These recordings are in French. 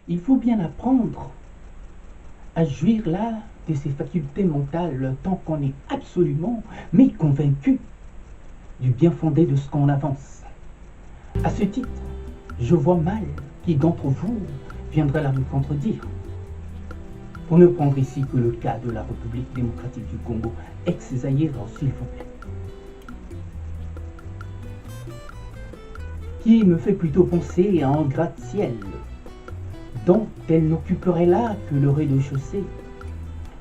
Il faut bien apprendre à jouir là de ses facultés mentales tant qu'on est absolument, mais convaincu du bien fondé de ce qu'on avance. À ce titre, je vois mal qui d'entre vous viendrait là me contredire. Pour ne prendre ici que le cas de la République démocratique du Congo, ex-Zaïre, s'il vous plaît. Qui me fait plutôt penser à un gratte-ciel, dont elle n'occuperait là que le rez-de-chaussée.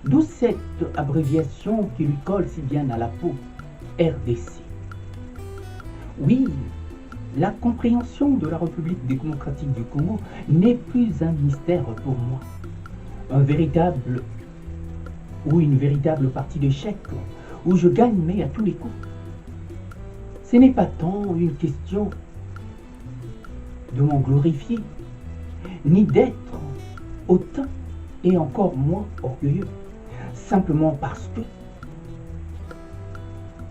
D'où cette abréviation qui lui colle si bien à la peau, RDC. Oui, la compréhension de la République démocratique du Congo n'est plus un mystère pour moi. Une véritable partie d'échecs où je gagne mais à tous les coups. Ce n'est pas tant une question de m'en glorifier, ni d'être autant et encore moins orgueilleux, simplement parce que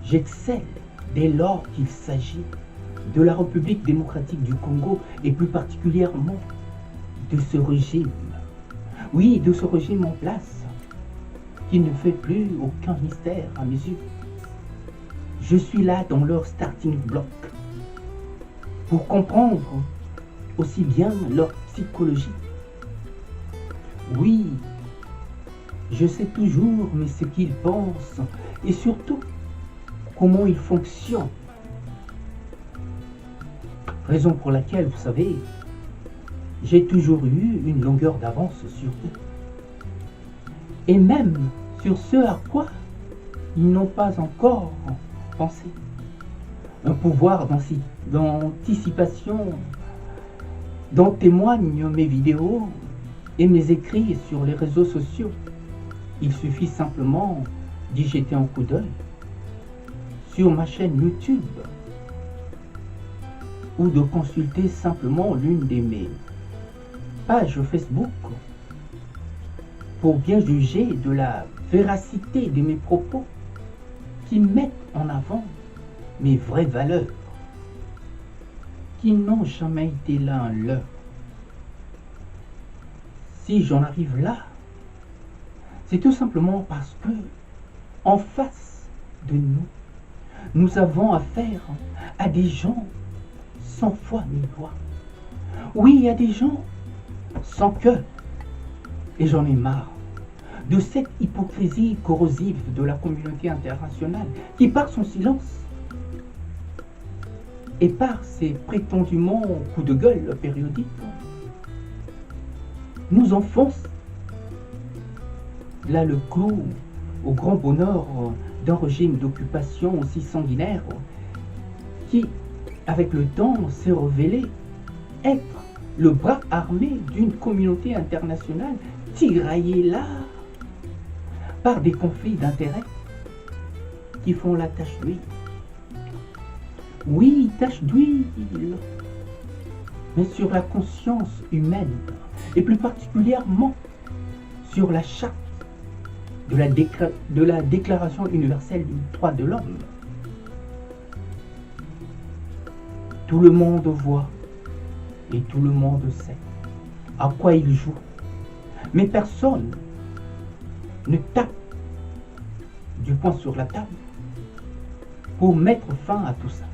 j'excelle dès lors qu'il s'agit de la République démocratique du Congo et plus particulièrement de ce régime. Oui, de ce régime en place qui ne fait plus aucun mystère à mes yeux. Je suis là dans leur starting block pour comprendre aussi bien leur psychologie. Oui, je sais toujours mais ce qu'ils pensent et surtout comment ils fonctionnent. Raison pour laquelle, vous savez, j'ai toujours eu une longueur d'avance sur eux. Et même sur ce à quoi ils n'ont pas encore pensé. Un pouvoir d'anticipation dont témoignent mes vidéos et mes écrits sur les réseaux sociaux. Il suffit simplement d'y jeter un coup d'œil sur ma chaîne YouTube ou de consulter simplement l'une de mes pages Facebook pour bien juger de la véracité de mes propos qui mettent en avant mes vraies valeurs, qui n'ont jamais été là un leurre. Si j'en arrive là, c'est tout simplement parce que, en face de nous, nous avons affaire à des gens sans foi ni loi. Oui, à des gens sans cœur. Et j'en ai marre de cette hypocrisie corrosive de la communauté internationale qui, par son silence et par ses prétendument coups de gueule périodiques, nous enfonce là le clou au grand bonheur d'un régime d'occupation aussi sanguinaire qui, avec le temps, s'est révélé être le bras armé d'une communauté internationale tiraillée là par des conflits d'intérêts qui font la tache d'huile. Oui, tache d'huile, mais sur la conscience humaine, et plus particulièrement sur la charte de la Déclaration universelle des droits de l'homme. Tout le monde voit et tout le monde sait à quoi il joue, mais personne ne tape du poing sur la table pour mettre fin à tout ça.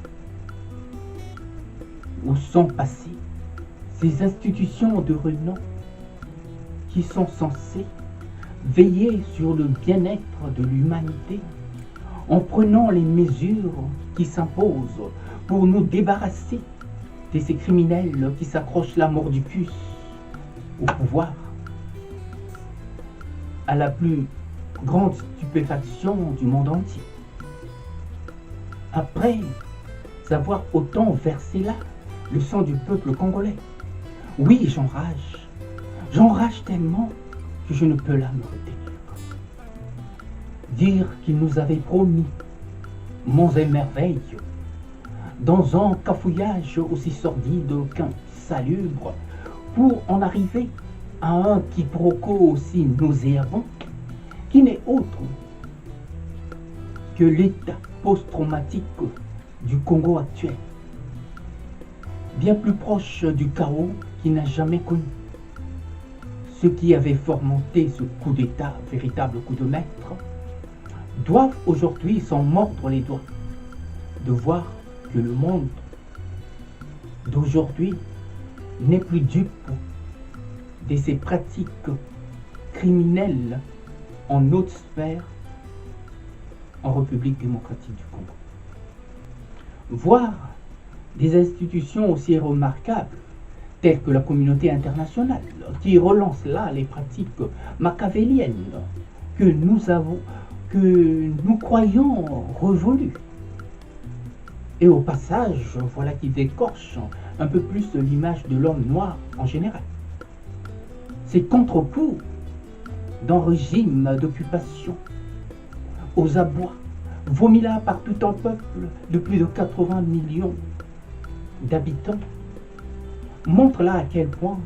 Où sont passées ces institutions de renom qui sont censées veiller sur le bien-être de l'humanité en prenant les mesures qui s'imposent pour nous débarrasser de ces criminels qui s'accrochent la mordicus au pouvoir, à la plus grande stupéfaction du monde entier. Après avoir autant versé là le sang du peuple congolais, oui, j'enrage tellement que je ne peux là me retenir. Dire qu'il nous avait promis monts et merveilles dans un cafouillage aussi sordide qu'un salubre pour en arriver à un quiproquo aussi nauséabond qui n'est autre que l'état post-traumatique du Congo actuel, bien plus proche du chaos qu'il n'a jamais connu. ceux qui avaient fomenté ce coup d'État, véritable coup de maître, doivent aujourd'hui s'en mordre les doigts, de voir que le monde d'aujourd'hui n'est plus dupe de ces pratiques criminelles en haute sphère en République démocratique du Congo. Voir des institutions aussi remarquables telles que la communauté internationale qui relance là les pratiques machiavéliennes que nous croyons révolues. Et au passage, voilà qui décorche un peu plus l'image de l'homme noir en général. Ces contre-coups d'un régime d'occupation aux abois, vomis là par tout un peuple de plus de 80 millions d'habitants, montrent là à quel point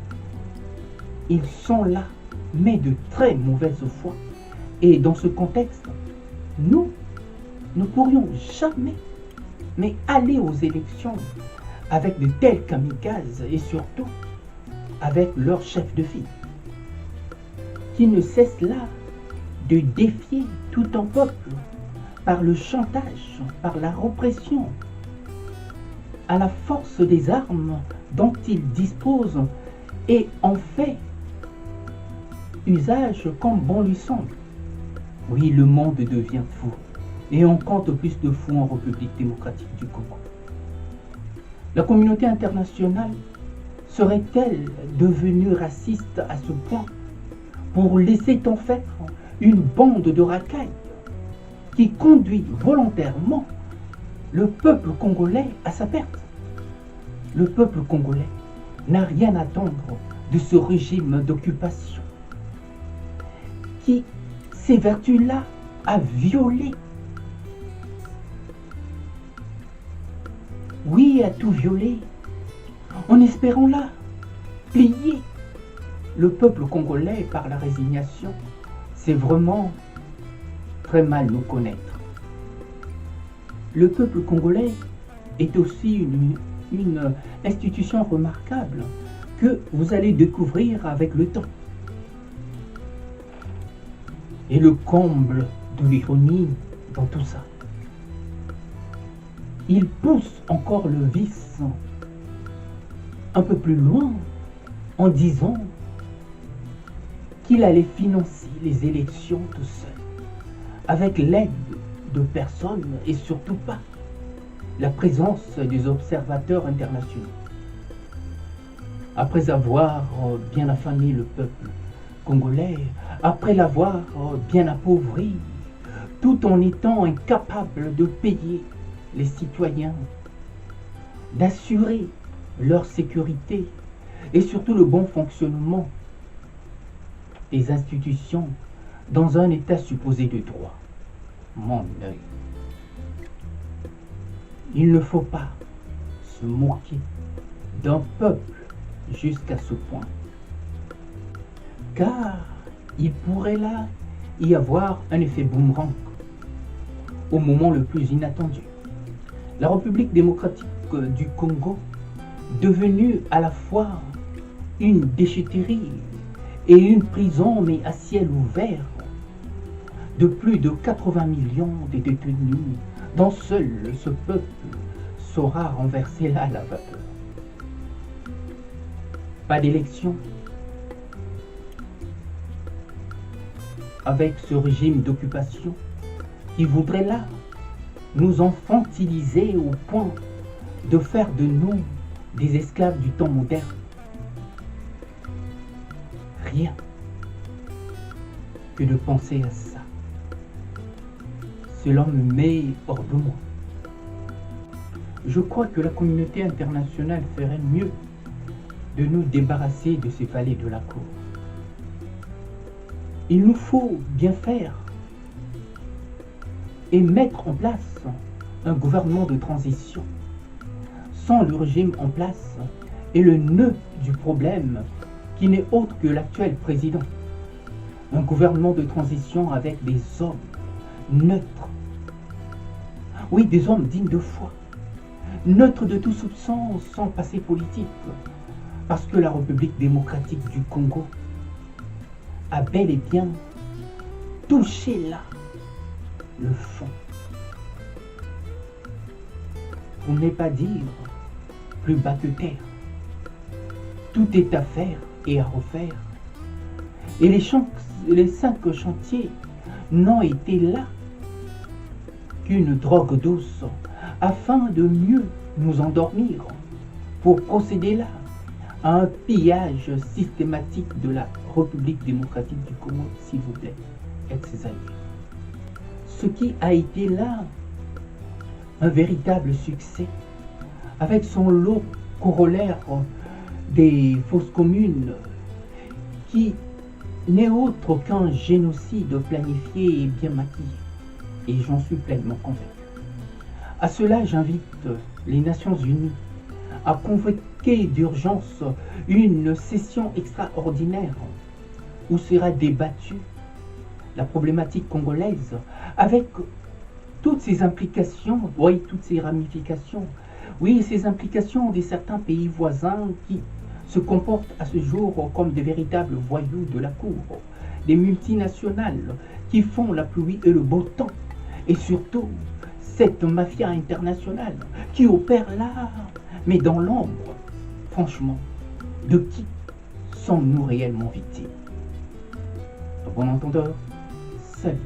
ils sont là, mais de très mauvaise foi. Et dans ce contexte, nous ne pourrions jamais aller aux élections avec de tels kamikazes et surtout avec leur chef de file qui ne cesse là de défier tout un peuple par le chantage, par la répression, à la force des armes dont il dispose et en fait usage comme bon lui semble. Oui, le monde devient fou et on compte plus de fous en République démocratique du Congo. La communauté internationale serait-elle devenue raciste à ce point pour laisser en faire une bande de racailles qui conduit volontairement le peuple congolais à sa perte? Le peuple congolais n'a rien à attendre de ce régime d'occupation qui s'évertue-là à violer. Oui, à tout violer, en espérant là plier le peuple congolais par la résignation. C'est vraiment très mal nous connaître. Le peuple congolais est aussi une institution remarquable que vous allez découvrir avec le temps. Et le comble de l'ironie dans tout ça, il pousse encore le vice un peu plus loin en disant qu'il allait financer les élections tout seul, avec l'aide de personne et surtout pas la présence des observateurs internationaux. Après avoir bien affamé le peuple congolais, après l'avoir bien appauvri, tout en étant incapable de payer les citoyens, d'assurer leur sécurité et surtout le bon fonctionnement des institutions dans un état supposé de droit. Mon œil. Il ne faut pas se moquer d'un peuple jusqu'à ce point, car il pourrait là y avoir un effet boomerang au moment le plus inattendu. La République démocratique du Congo, devenue à la fois une déchetterie et une prison, mais à ciel ouvert, de plus de 80 millions de détenus, dont seul ce peuple saura renverser là la vapeur. Pas d'élection. Avec ce régime d'occupation qui voudrait là nous infantiliser au point de faire de nous des esclaves du temps moderne. Rien que de penser à ça. Cela me met hors de moi. Je crois que la communauté internationale ferait mieux de nous débarrasser de ces valets de la cour. Il nous faut bien faire et mettre en place un gouvernement de transition. Sans le régime en place et le nœud du problème qui n'est autre que l'actuel président. Un gouvernement de transition avec des hommes neutres. Oui, des hommes dignes de foi. Neutres de tout soupçon, sans passé politique. Parce que la République démocratique du Congo a bel et bien touché là le fond. Pour ne pas dire plus bas que terre. Tout est à faire et à refaire. Et les 5 chantiers n'ont été là qu'une drogue douce afin de mieux nous endormir pour procéder là à un pillage systématique de la République démocratique du Congo, s'il vous plaît, et de ses alliés. Ce qui a été là un véritable succès, avec son lot corollaire des fausses communes, qui n'est autre qu'un génocide planifié et bien maquillé. Et j'en suis pleinement convaincu. À cela, j'invite les Nations Unies à convoquer d'urgence une session extraordinaire où sera débattue la problématique congolaise avec toutes ces implications, oui, toutes ces ramifications, oui, ces implications de certains pays voisins qui se comportent à ce jour comme des véritables voyous de la cour, des multinationales qui font la pluie et le beau temps, et surtout cette mafia internationale qui opère là, mais dans l'ombre. Franchement, de qui sommes-nous réellement victimes? Bon entendeur, salut.